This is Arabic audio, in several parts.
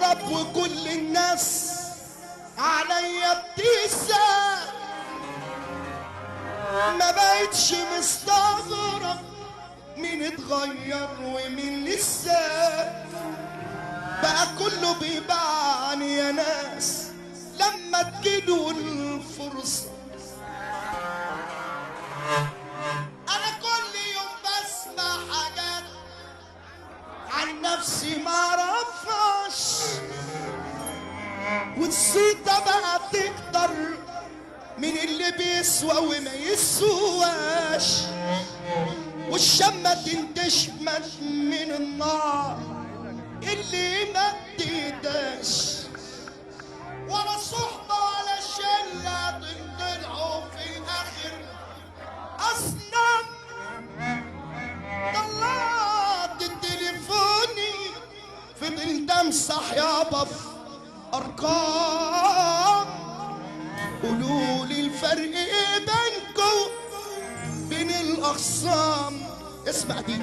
قرب وكل الناس عليا ابتسام، ما بقتش مستغرب مين اتغير ومين لسه، بقى كله بيبعني يا ناس لما تجيله الفرصة. أنا كل يوم بسمع حاجات عن نفسي معرفهاش، والصيطة بقى تقدر من اللي بيسوى وما يسواش، والشمة تنتشمت من النار اللي ما تقداش، ولا صحبة ولا شلة طلعوا في الآخر أصنام. طلعت تليفوني فضلت أمسح يابا في أرقام، قولولي الفرق إيه بينكم بين الأخصام. اسمع دي،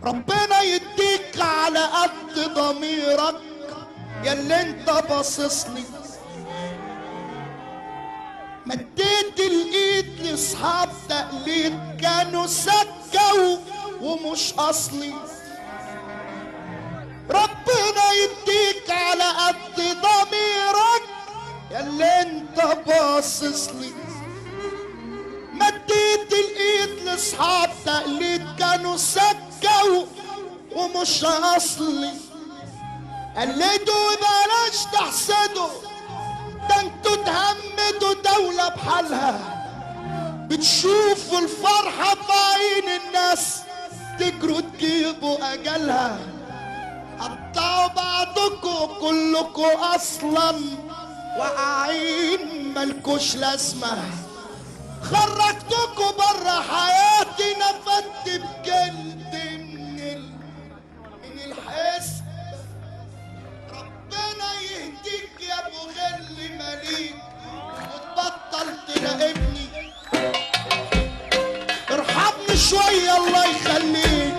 ربنا يديك على قد ضميرك ياللي انت باصصلي، مديت الايد لاصحاب تقليد كانوا سكوا ومش اصلي، ربنا يديك على قد ضميرك ياللي انت باصصلي، مديت الايد لاصحاب تقليد كانوا سكوا ومش اصلي، قلدوا بلاش تحسدوا، ده انتوا تهمدوا دولة بحالها، بتشوفوا الفرحة في عين الناس تجروا تجيبوا اجلها، قطعوا بعضكم كلكوا اصلا واقعين ملكوش لازمة، خرجتكوا برا حياتي نفدت بجلد من الحسن. ربنا يهديك يا ابو غل مليك وتبطل تراقبني، ارحمني شوية الله يخليك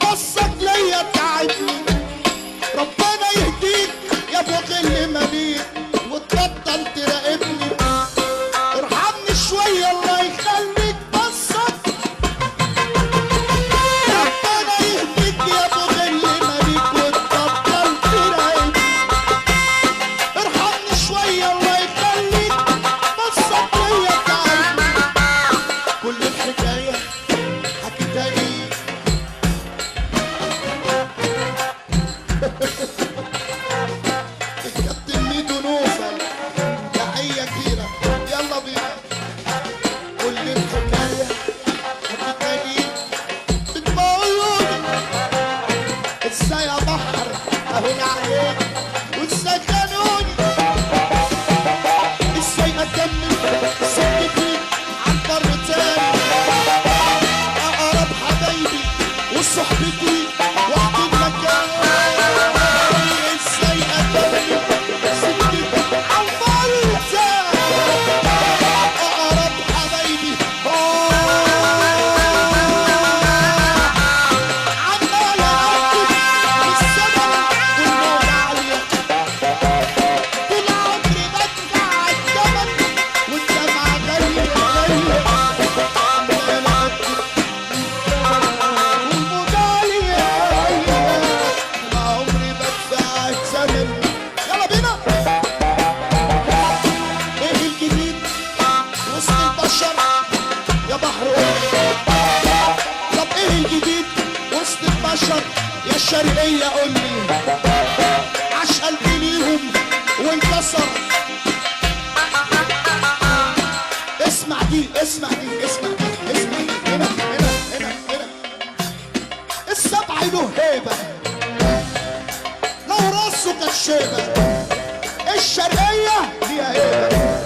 بصك ليا تعبني، ربنا يهديك يا ابو غل مليك وتبطل تراقبني، ارحمني شوية الله يخليك بصك، ربنا يهديك يا ابو غل مليك وتبطل تراقبني، ارحمني شوية الله يخليك بصك ليا تعبني، كل الحكاية حكيتها ليك الكابتن ميدو نوفل تحية كبيرة، يلا بينا. كل الحكاية حكيتها ليك بتقولولي ازاي يا بحر اهون عليك، وازاي خانوني، ازاي اكمل سكتي عن بر تاني، اقرب حبايبي وصحبتي وقت المكان، ازاي اكمل سكتي عن بر تاني، اقرب حبايبي عمال اكتب السما والنور عالية، طول عمري بدفع الثمن والدمعة غالية غالية، عمال اكتب والموج عالية غالية، طول عمري بدفع الثمن. يلا بينا. ايه الجديد وسط البشر يا بحر قولي، طب ايه الجديد وسط البشر يا الشرقية قولي، عاش قلبي ليهم وانكسر. اسمع دي اسمع دي اسمع دي اسمع دي، هنا هنا هنا هنا، السبع له هيبة لو راسه كالشيبة، الشرقية ليها هيبة.